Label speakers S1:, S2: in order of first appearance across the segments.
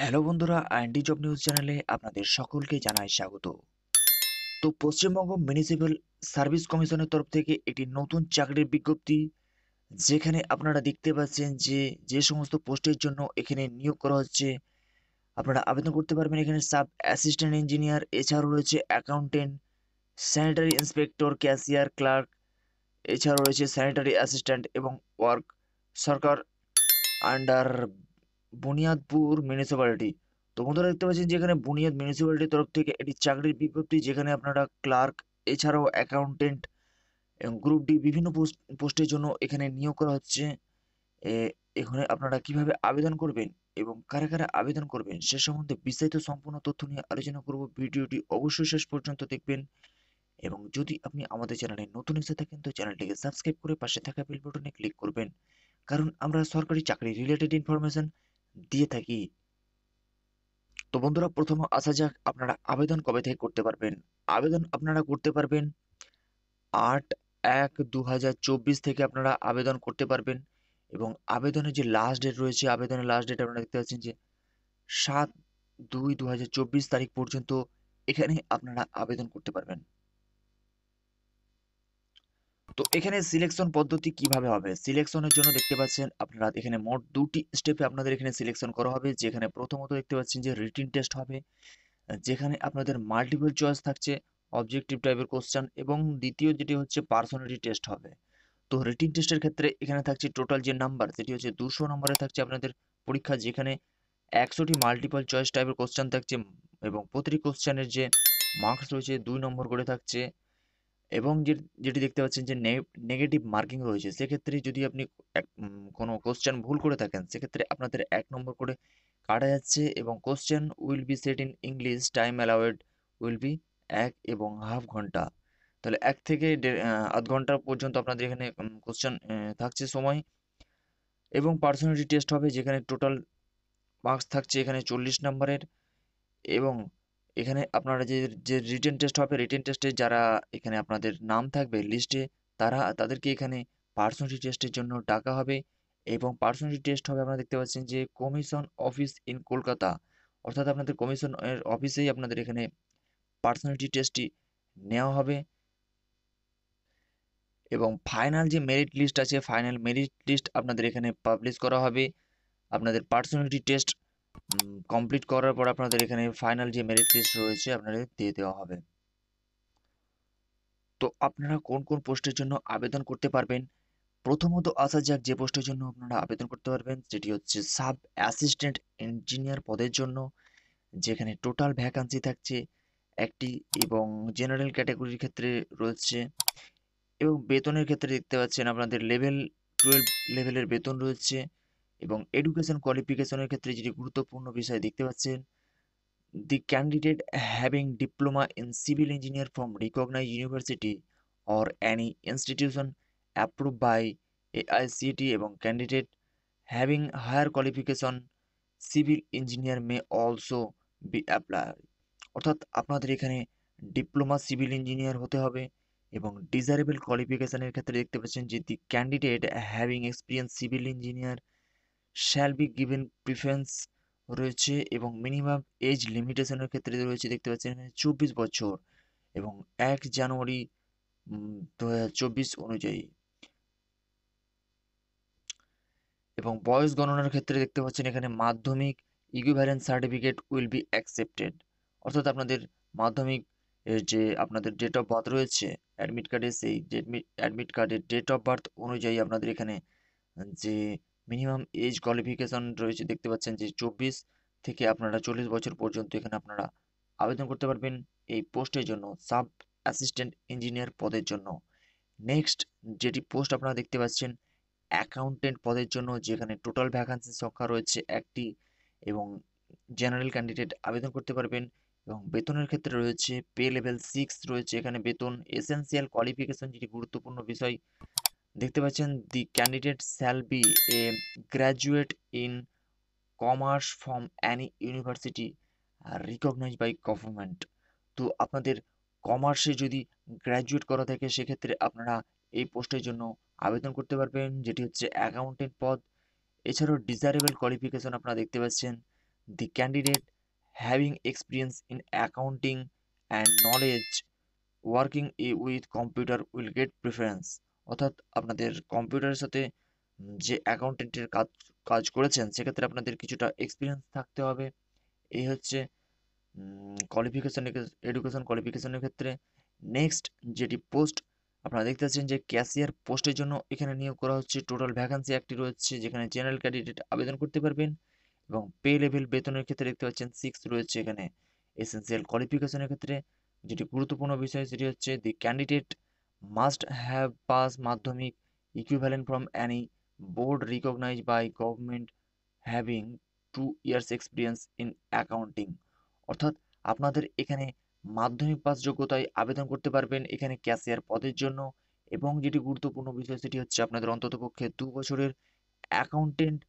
S1: Hello বন্ধুরা, IND job news চ্যানেলে আপনাদের সকলকে জানাই স্বাগত। তো পশ্চিমবঙ্গ মিউনিসিপ্যাল সার্ভিস কমিশনের তরফ থেকে একটি নতুন চাকরির বিজ্ঞপ্তি, যেখানে আপনারা দেখতে পাচ্ছেন যে যে সমস্ত পোস্টের জন্য এখানে নিয়োগ করা হচ্ছে আপনারা আবেদন করতে পারবেন। এখানে সাব অ্যাসিস্ট্যান্ট ইঞ্জিনিয়ার, এছাড়াও রয়েছে accountant, sanitary inspector, cashier, clerk, এছাড়াও রয়েছে স্যানিটারি অ্যাসিস্ট্যান্ট এবং ওয়ার্ক সরকার আন্ডার বুনিয়াদপুর মিউনিসিপ্যালিটি। তো বন্ধুরা দেখতে পাচ্ছেন যে এখানে বুনিয়াদ মিউনিসিপ্যালিটির তরফ থেকে একটি চাকরির বিজ্ঞপ্তি, যেখানে আপনারা ক্লার্ক, এছাড়াও অ্যাকাউন্টেন্ট এবং গ্রুপ ডি বিভিন্ন পোস্টের জন্য এখানে নিয়োগ করা হচ্ছে। এখানে আপনারা কিভাবে আবেদন করবেন এবং কারা কারা আবেদন করবেন সে সম্বন্ধে বিস্তারিত সম্পূর্ণ তথ্য নিয়ে আলোচনা করব। ভিডিওটি অবশ্যই শেষ পর্যন্ত দেখবেন এবং যদি আপনি আমাদের চ্যানেলে নতুন এসে থাকেন তো চ্যানেলটিকে সাবস্ক্রাইব করে পাশে থাকা বেল বাটনে ক্লিক করবেন, কারণ আমরা সরকারি চাকরি রিলেটেড ইনফরমেশন দিয়ে থাকি। তো বন্ধুরা, প্রথমে আসা যাক আপনারা আবেদন কবে থেকে করতে পারবেন। আবেদন আপনারা করতে পারবেন 8/1/2024 থেকে আপনারা আবেদন করতে পারবেন এবং আবেদনের যে লাস্ট ডেট রয়েছে, আবেদনের লাস্ট ডেট আপনারা দেখতে পাচ্ছেন যে 7/2/2024 তারিখ পর্যন্ত এখানে আপনারা আবেদন করতে পারবেন। তো এখানে সিলেকশন পদ্ধতি কিভাবে হবে, সিলেকশনের জন্য দেখতে পাচ্ছেন আপনারা এখানে মোট দুটি স্টেপে আপনাদের এখানে সিলেকশন করা হবে। যেখানে প্রথমত দেখতে পাচ্ছেন যে রিটিন টেস্ট হবে, যেখানে আপনাদের মাল্টিপল চয়েস থাকছে, অবজেক্টিভ টাইপের কোশ্চেন, এবং দ্বিতীয় যেটি হচ্ছে পার্সোনালিটি টেস্ট হবে। তো রিটিন টেস্টের ক্ষেত্রে এখানে থাকছে টোটাল যে নাম্বার সেটি হচ্ছে 200 নম্বরে থাকছে আপনাদের পরীক্ষা, যেখানে 100টি মাল্টিপল চয়েস টাইপের কোশ্চেন থাকছে এবং প্রতিটি কোশ্চেনের যে মার্কস রয়েছে 2 নম্বর করে থাকছে। এবং যেটি দেখতে পাচ্ছেন যে নেগেটিভ মার্কিং রয়েছে, সেক্ষেত্রে যদি আপনি কোনো কোশ্চেন ভুল করে থাকেন সেক্ষেত্রে আপনাদের 1 নম্বর করে কাটা যাচ্ছে এবং question will be set in English, time allowed will be 1.5 ঘন্টা। তাহলে 1 থেকে আধ ঘন্টা পর্যন্ত আপনাদের এখানে কোশ্চেন থাকছে সময়। এবং পার্সোনালিটি টেস্ট হবে, যেখানে টোটাল মার্কস থাকছে এখানে 40 নম্বরের। এবং এখানে আপনারা যে রিটেন টেস্ট হবে, রিটেন টেস্টে যারা এখানে আপনাদের নাম থাকবে লিস্টে, তাদেরকে এখানে পার্সোনালিটি টেস্টের জন্য ডাকা হবে। এবং পার্সোনালিটি টেস্ট হবে, আপনারা দেখতে পাচ্ছেন যে কমিশন অফিস ইন কলকাতা, অর্থাৎ আপনাদের কমিশনের অফিসেই আপনাদের এখানে পার্সোনালিটি টেস্টটি নেওয়া হবে। এবং ফাইনাল যে মেরিট লিস্ট আছে, ফাইনাল মেরিট লিস্ট আপনাদের এখানে পাবলিশ করা হবে। আপনাদের পার্সোনালিটি টেস্ট কমপ্লিট করার পর আপনাদের এখানে ফাইনাল যে মেরিট লিস্ট রয়েছে আপনাদের দিয়ে দেওয়া হবে। তো আপনারা কোন কোন পোস্টের জন্য আবেদন করতে পারবেন, প্রথমত আসা যাক যে পোস্টের জন্য আপনারা আবেদন করতে পারবেন সেটি হচ্ছে সাব অ্যাসিস্ট্যান্ট ইঞ্জিনিয়ার পদের জন্য, যেখানে টোটাল ভ্যাকান্সি থাকছে একটি এবং জেনারেল ক্যাটাগরির ক্ষেত্রে রয়েছে। এবং বেতনের ক্ষেত্রে দেখতে পাচ্ছেন আপনাদের লেভেল 12 লেভেলের বেতন রয়েছে। এবং এডুকেশন কোয়ালিফিকেশনের ক্ষেত্রে যেটি গুরুত্বপূর্ণ বিষয় দেখতে পাচ্ছেন, the candidate having diploma in civil engineer from recognized university or any institution approved by AICTE এবং candidate having higher qualification civil engineer may also be applied। অর্থাৎ আপনাদের এখানে ডিপ্লোমা সিভিল ইঞ্জিনিয়ার হতে হবে। এবং ডিজারেবল কোয়ালিফিকেশনের ক্ষেত্রে দেখতে পাচ্ছেন যে দি candidate having experience civil engineer shall be given preference রয়েছে। এবং মিনিমাম এজ লিমিটেশনের ক্ষেত্রে রয়েছে দেখতে পাচ্ছেন এখানে 24 বছর এবং 1 জানুয়ারি 2024 অনুযায়ী। এবং বয়স গণনার ক্ষেত্রে দেখতে পাচ্ছেন এখানে মাধ্যমিক equivalent certificate will be accepted. অর্থাৎ আপনাদের মাধ্যমিক এর যে আপনাদের ডেট অফ বার্থ রয়েছে অ্যাডমিট কার্ডে, সেই অ্যাডমিট কার্ডের ডেট অফ বার্থ অনুযায়ী আপনাদের এখানে যে মিনিমাম এজ কোয়ালিফিকেশন রয়েছে দেখতে পাচ্ছেন যে 24 থেকে আপনারা 40 বছর পর্যন্ত এখানে আপনারা আবেদন করতে পারবেন এই পোস্টের জন্য, সাব অ্যাসিস্ট্যান্ট ইঞ্জিনিয়ার পদের জন্য। নেক্সট যেটি পোস্ট আপনারা দেখতে পাচ্ছেন অ্যাকাউন্টেন্ট পদের জন্য, যেখানে টোটাল ভ্যাকান্সির সংখ্যা রয়েছে একটি এবং জেনারেল ক্যান্ডিডেট আবেদন করতে পারবেন। এবং বেতনের ক্ষেত্রে রয়েছে পে লেভেল 6 রয়েছে এখানে বেতন। এসেনশিয়াল কোয়ালিফিকেশন যেটি গুরুত্বপূর্ণ বিষয় দেখতে পাচ্ছেন, the candidate shall be a graduate in commerce from any university recognised by government. তো আপনাদের কমার্সে যদি গ্র্যাজুয়েট করা থাকে সেক্ষেত্রে আপনারা এই পোস্টের জন্য আবেদন করতে পারবেন, যেটি হচ্ছে অ্যাকাউন্টেন্ট পদ। এছাড়াও ডিজারেবল কোয়ালিফিকেশন আপনারা দেখতে পাচ্ছেন the candidate having experience in accounting and knowledge working with computer will get preference. অর্থাৎ আপনাদের কম্পিউটারের সাথে যে অ্যাকাউন্টেন্টের কাজ কাজ করেছেন সেক্ষেত্রে আপনাদের কিছুটা এক্সপিরিয়েন্স থাকতে হবে। এই হচ্ছে কোয়ালিফিকেশন, এডুকেশন কোয়ালিফিকেশনের ক্ষেত্রে। নেক্সট যেটি পোস্ট আপনারা দেখতে পাচ্ছেন যে ক্যাশিয়ার পোস্টের জন্য এখানে নিয়োগ করা হচ্ছে। টোটাল ভ্যাকান্সি একটি রয়েছে যেখানে জেনারেল ক্যান্ডিডেট আবেদন করতে পারবেন এবং পে লেভেল বেতনের ক্ষেত্রে দেখতে পাচ্ছেন 6 রয়েছে এখানে। এসেনশিয়াল কোয়ালিফিকেশনের ক্ষেত্রে যেটি গুরুত্বপূর্ণ বিষয় সেটি হচ্ছে the candidate must have pass Madhyamik equivalent from any board recognised by government having 2 years experience in accounting. অর্থাৎ আপনাদের এখানে মাধ্যমিক পাস যোগ্যতায় আবেদন করতে পারবেন এখানে ক্যাশিয়ার পদের জন্য। এবং যেটি গুরুত্বপূর্ণ বিষয় সেটি হচ্ছে আপনাদের অন্ততপক্ষে 2 বছরের অ্যাকাউন্টেন্ট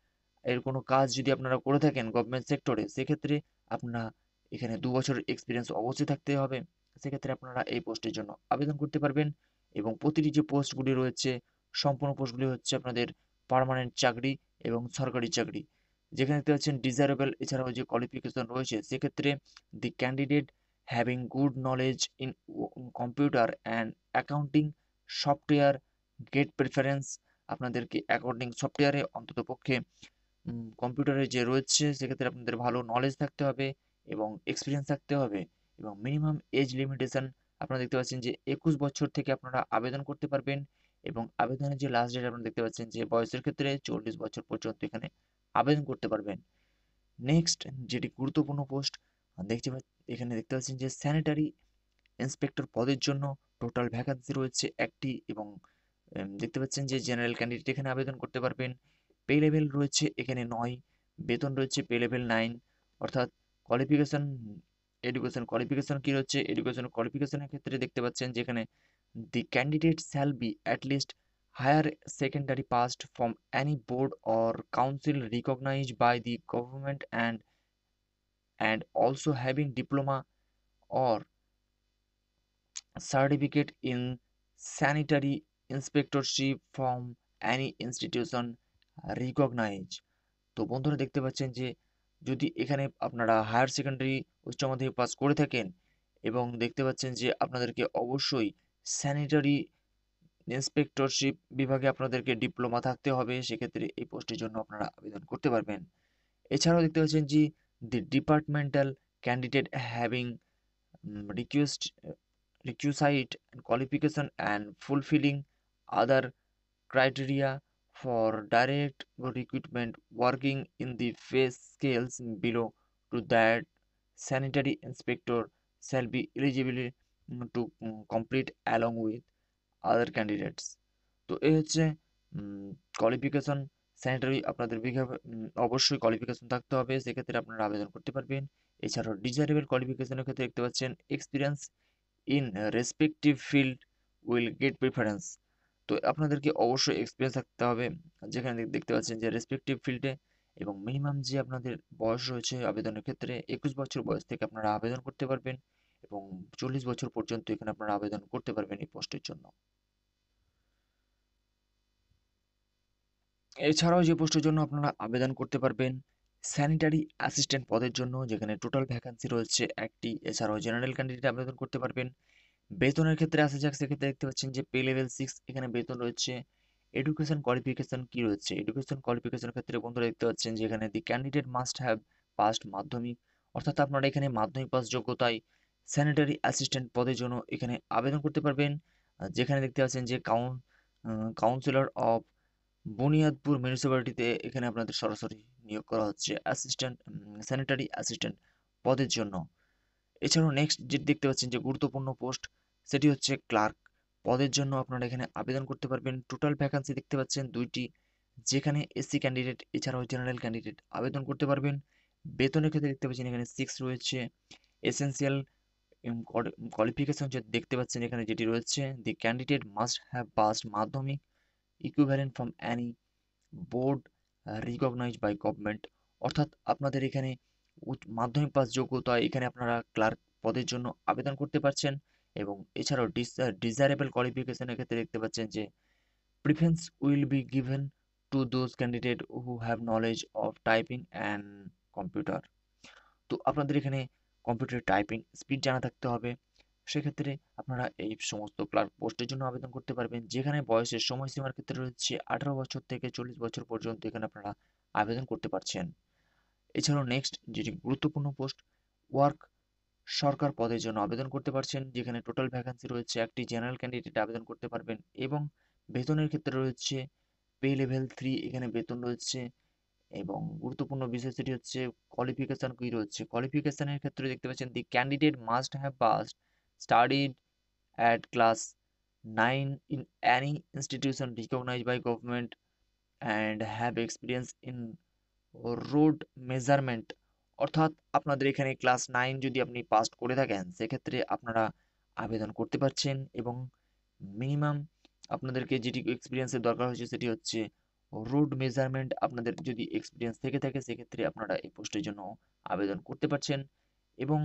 S1: এর কোনো কাজ যদি আপনারা করে থাকেন গভর্নমেন্ট সেক্টরে সেক্ষেত্রে আপনারা এখানে 2 বছরের এক্সপিরিয়েন্স অবশ্যই থাকতে হবে। সেক্ষেত্রে আপনারা এই পোস্টের জন্য আবেদন করতে পারবেন। এবং প্রতিটি যে পোস্টগুলি রয়েছে সম্পূর্ণ পোস্টগুলি হচ্ছে আপনাদের পার্মানেন্ট চাকরি এবং সরকারি চাকরি। যেখানে দেখতে পাচ্ছেন ডিজারেবল এছাড়াও যে কোয়ালিফিকেশন রয়েছে সেক্ষেত্রে the candidate having good knowledge in computer and accounting software get preference. আপনাদেরকে অ্যাকাউন্টিং সফটওয়্যারে অন্ততপক্ষে কম্পিউটারে যে রয়েছে সেক্ষেত্রে আপনাদের ভালো নলেজ থাকতে হবে এবং এক্সপিরিয়েন্স থাকতে হবে। এবং মিনিমাম এজ লিমিটেশন আপনারা দেখতে পাচ্ছেন যে 21 বছর থেকে আপনারা আবেদন করতে পারবেন। এবং আবেদনের যে লাস্ট ডেট আপনারা দেখতে পাচ্ছেন যে বয়সের ক্ষেত্রে 40 বছর পর্যন্ত এখানে আবেদন করতে পারবেন। নেক্সট যেটি গুরুত্বপূর্ণ পোস্ট এখানে দেখতে পাচ্ছেন যে স্যানিটারি ইন্সপেক্টর পদের জন্য টোটাল ভ্যাকান্সি রয়েছে একটি। এবং দেখতে পাচ্ছেন যে জেনারেল ক্যান্ডিডেট এখানে আবেদন করতে পারবেন। পে লেভেল রয়েছে এখানে 9, বেতন রয়েছে পে লেভেল 9। অর্থাৎ কোয়ালিফিকেশন, এডুকেশন কোয়ালিফিকেশন কি রয়েছে, এডুকেশন কোয়ালিফিকেশনের ক্ষেত্রে দেখতে পাচ্ছেন যেখানে the candidate shall be at least higher secondary passed from any board or council recognized by the government and also having diploma or certificate in sanitary inspectorship from any institution recognized। তো বন্ধুরা দেখতে পাচ্ছেন যে যদি এখানে আপনারা higher secondary উচ্চ মাধ্যমিক পাস করে থাকেন এবং দেখতে পাচ্ছেন যে আপনাদেরকে অবশ্যই স্যানিটারি ইন্সপেক্টরশিপ বিভাগে আপনাদেরকে ডিপ্লোমা থাকতে হবে সেক্ষেত্রে এই পোস্টের জন্য আপনারা আবেদন করতে পারবেন। এছাড়াও দেখতে পাচ্ছেন যে the departmental candidate having request requisite qualification and fulfilling other criteria for direct recruitment working in the pay scales below to that sanitary inspector shall be eligible to complete along with other candidates। তো এই হচ্ছে qualification. Sanitary আপনাদের অবশ্যই qualification থাকতে হবে সেক্ষেত্রে আপনারা আবেদন করতে পারবেন। এছাড়াও ডিজারেবল কোয়ালিফিকেশনের ক্ষেত্রে দেখতে পাচ্ছেন experience in respective field will get preference. তো আপনাদেরকে অবশ্যই এক্সপিরিয়েন্স থাকতে হবে যেখানে দেখতে পাচ্ছেন যে রেসপেক্টিভ ফিল্ডে। এবং মিনিমাম যে আপনাদের বয়স রয়েছে আবেদনের ক্ষেত্রে 21 বছর বয়স থেকে আপনারা আবেদন করতে পারবেন এবং 40 বছর পর্যন্ত এখানে আপনারা আবেদন করতে পারবেন এই পোস্টের জন্য। এছাড়াও যে পোস্টের জন্য আপনারা আবেদন করতে পারবেন স্যানিটারি অ্যাসিস্ট্যান্ট পদের জন্য যেখানে টোটাল ভ্যাকান্সি রয়েছে একটি। এছাড়াও জেনারেল ক্যান্ডিডেট আবেদন করতে পারবেন। বেতনের ক্ষেত্রে আসা যাক সেক্ষেত্রে দেখতে পাচ্ছেন যে পে লেভেল 6 এখানে বেতন রয়েছে। এডুকেশন কোয়ালিফিকেশন কি রয়েছে, এডুকেশন কোয়ালিফিকেশনের ক্ষেত্রে বন্ধুরা দেখতে পাচ্ছেন যে এখানে দি ক্যান্ডিডেট মাস্ট হ্যাভ পাসড মাধ্যমিক। অর্থাৎ আপনারা এখানে মাধ্যমিক পাস যোগ্যতায় স্যানিটারি অ্যাসিস্ট্যান্ট পদের জন্য এখানে আবেদন করতে পারবেন। যেখানে দেখতে পাচ্ছেন যে কাউন্সিলর অফ বুনিয়াদপুর মিউনিসিপ্যালিটিতে এখানে আপনাদের সরাসরি নিয়োগ করা হচ্ছে অ্যাসিস্ট্যান্ট স্যানিটারি অ্যাসিস্ট্যান্ট পদের জন্য। এছাড়াও নেক্সট যেটি দেখতে পাচ্ছেন যে গুরুত্বপূর্ণ পোস্ট সেটি হচ্ছে ক্লার্ক পদের জন্য আপনারা এখানে আবেদন করতে পারবেন। টোটাল ভ্যাকান্সি দেখতে পাচ্ছেন 2টি যেখানে এসসি ক্যান্ডিডেট এছাড়াও জেনারেল ক্যান্ডিডেট আবেদন করতে পারবেন। বেতনের ক্ষেত্রে দেখতে পাচ্ছেন এখানে 6 রয়েছে। এসেনশিয়াল কোয়ালিফিকেশন যে দেখতে পাচ্ছেন এখানে যেটি রয়েছে the candidate must have passed Madhyamik equivalent from any board recognised by government. অর্থাৎ আপনাদের এখানে মাধ্যমিক পাস যোগ্যতা এখানে আপনারা ক্লার্ক পদের জন্য আবেদন করতে পারছেন। এবং এছাড়াও ডিজারেবল কোয়ালিফিকেশনের ক্ষেত্রে দেখতে পাচ্ছেন যে preference will be given to those candidate who have knowledge of typing and computer. তো আপনাদের এখানে কম্পিউটার টাইপিং স্পিড জানা থাকতে হবে। সেক্ষেত্রে আপনারা এই সমস্ত ক্লার্ক পোস্টের জন্য আবেদন করতে পারবেন, যেখানে বয়সের সময়সীমার ক্ষেত্রে রয়েছে 18 বছর থেকে 40 বছর পর্যন্ত এখানে আপনারা আবেদন করতে পারছেন। এছাড়াও নেক্সট যেটি গুরুত্বপূর্ণ পোস্ট, ওয়ার্ক সরকার পদের জন্য আবেদন করতে পারছেন, যেখানে টোটাল ভ্যাকান্সি রয়েছে একটি। জেনারেল ক্যান্ডিডেট আবেদন করতে পারবেন এবং বেতনের ক্ষেত্রে রয়েছে পে লেভেল 3, এখানে বেতন রয়েছে। এবং গুরুত্বপূর্ণ বিষয় সেটি হচ্ছে কোয়ালিফিকেশন কি রয়েছে। কোয়ালিফিকেশনের ক্ষেত্রে দেখতে পাচ্ছেন the candidate must have passed studied at class 9 in any institution recognized by government and have experience in road measurement. অর্থাৎ আপনাদের এখানে ক্লাস 9 যদি আপনি পাস করে থাকেন, সেক্ষেত্রে আপনারা আবেদন করতে পারছেন। এবং মিনিমাম আপনাদেরকে যেটি এক্সপিরিয়েন্সের দরকার হচ্ছে সেটি হচ্ছে রোড মেজারমেন্ট। আপনাদের যদি এক্সপিরিয়েন্স থেকে থাকে সেক্ষেত্রে আপনারা এই পোস্টের জন্য আবেদন করতে পারছেন। এবং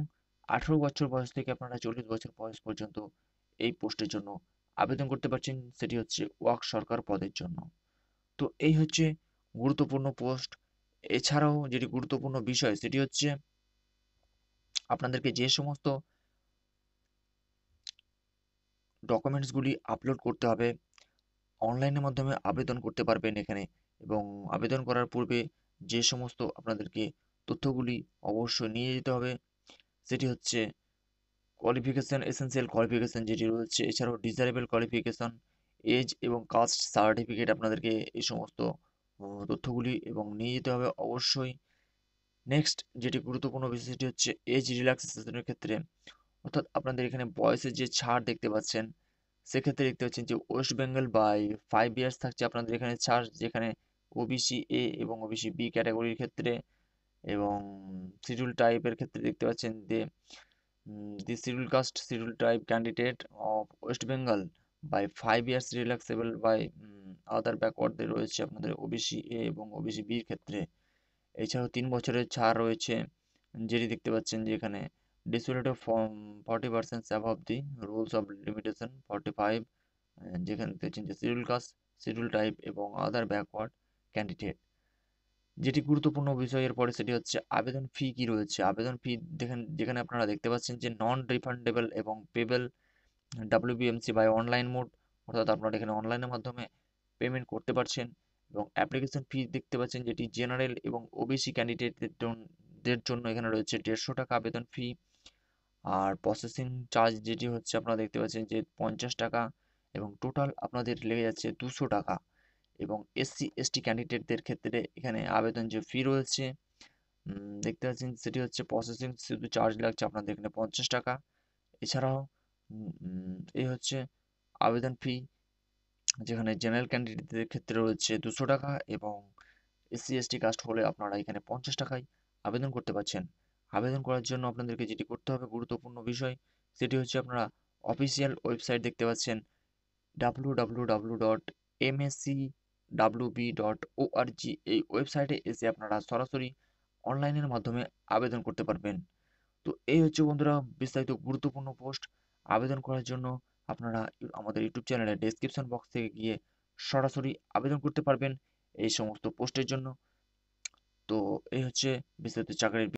S1: 18 বছর বয়স থেকে আপনারা 40 বছর বয়স পর্যন্ত এই পোস্টের জন্য আবেদন করতে পারছেন, সেটি হচ্ছে ওয়ার্ক সরকার পদের জন্য। তো এই হচ্ছে গুরুত্বপূর্ণ পোস্ট। এছাড়াও যেটি গুরুত্বপূর্ণ বিষয় সেটি হচ্ছে আপনাদেরকে যে সমস্ত ডকুমেন্টসগুলি আপলোড করতে হবে, অনলাইনের মাধ্যমে আবেদন করতে পারবেন এখানে। এবং আবেদন করার পূর্বে যে সমস্ত আপনাদেরকে তথ্যগুলি অবশ্যই নিয়ে যেতে হবে সেটি হচ্ছে কোয়ালিফিকেশন, এসেনশিয়াল কোয়ালিফিকেশন যেটি রয়েছে, এছাড়াও ডিজারেবল কোয়ালিফিকেশন, এজ এবং কাস্ট সার্টিফিকেট। আপনাদেরকে এই সমস্ত তথ্যগুলি এবং নিয়ে যেতে হবে অবশ্যই। নেক্সট যেটি গুরুত্বপূর্ণ বিষয় সেটি হচ্ছে এজ রিল্যাক্সেশনের ক্ষেত্রে, অর্থাৎ আপনাদের এখানে বয়সের যে ছাড় দেখতে পাচ্ছেন, সেক্ষেত্রে দেখতে পাচ্ছেন যে ওয়েস্ট বেঙ্গল বাই 5 ইয়ার্স থাকছে আপনাদের এখানে ছাড়, যেখানে ওবিসি এ এবং ওবিসি বি ক্যাটাগরির ক্ষেত্রে। এবং শিডিউল টাইপের ক্ষেত্রে দেখতে পাচ্ছেন যে the schedule caste schedule type candidate of West Bengal by 5 years relaxable by other ব্যাকওয়ার্ডে রয়েছে আপনাদের ওবিসি এ এবং ওবিসি বির ক্ষেত্রে। এছাড়াও 3 বছরের ছাড় রয়েছে, যেটি দেখতে পাচ্ছেন যে এখানে disability form 40% above the rules of limitation 45, যেখানে দেখছেন যে শিডিউল কাস্ট শিডিউল টাইপ এবং আদার ব্যাকওয়ার্ড ক্যান্ডিডেট। যেটি গুরুত্বপূর্ণ বিষয়ের পরে সেটি হচ্ছে আবেদন ফি কি রয়েছে। আবেদন ফি দেখেন, যেখানে আপনারা দেখতে পাচ্ছেন যে নন রিফান্ডেবল এবং পেবেল ডাব্লিউবিএমসি বাই অনলাইন মোড, অর্থাৎ আপনারা এখানে অনলাইনের মাধ্যমে পেমেন্ট করতে পারছেন। এবং অ্যাপ্লিকেশন ফি দেখতে পাচ্ছেন যেটি জেনারেল এবং ওবিসি ক্যান্ডিডেটদের জন্য এখানে রয়েছে 150 টাকা আবেদন ফি। আর প্রসেসিং চার্জ যেটি হচ্ছে আপনারা দেখতে পাচ্ছেন যে 50 টাকা, এবং টোটাল আপনাদের লেগে যাচ্ছে 200 টাকা। এবং এসসি এসটি ক্যান্ডিডেটদের ক্ষেত্রে এখানে আবেদন যে ফি রয়েছে দেখতে পাচ্ছেন সেটি হচ্ছে প্রসেসিং শুধু চার্জ লাগছে আপনাদের এখানে 50 টাকা। এছাড়াও এই হচ্ছে আবেদন ফি, যেখানে জেনারেল ক্যান্ডিডেটদের ক্ষেত্রে রয়েছে 200 টাকা এবং এসসি এসটি কাস্ট হলে আপনারা এখানে 50 টাকায় আবেদন করতে পারছেন। আবেদন করার জন্য আপনাদেরকে যেটি করতে হবে গুরুত্বপূর্ণ বিষয় সেটি হচ্ছে আপনারা অফিসিয়াল ওয়েবসাইট দেখতে পাচ্ছেন www.mscwb.org, এই ওয়েবসাইটে এসে আপনারা সরাসরি অনলাইনের মাধ্যমে আবেদন করতে পারবেন। তো এই হচ্ছে বন্ধুরা বিস্তারিত গুরুত্বপূর্ণ পোস্ট। আবেদন করার জন্য আপনারা আমাদের ইউটিউব চ্যানেলের ডেসক্রিপশন বক্স থেকে গিয়ে সরাসরি আবেদন করতে পারবেন এই সমস্ত পোস্টের জন্য। তো এই হচ্ছে বিস্তারিত চাকরির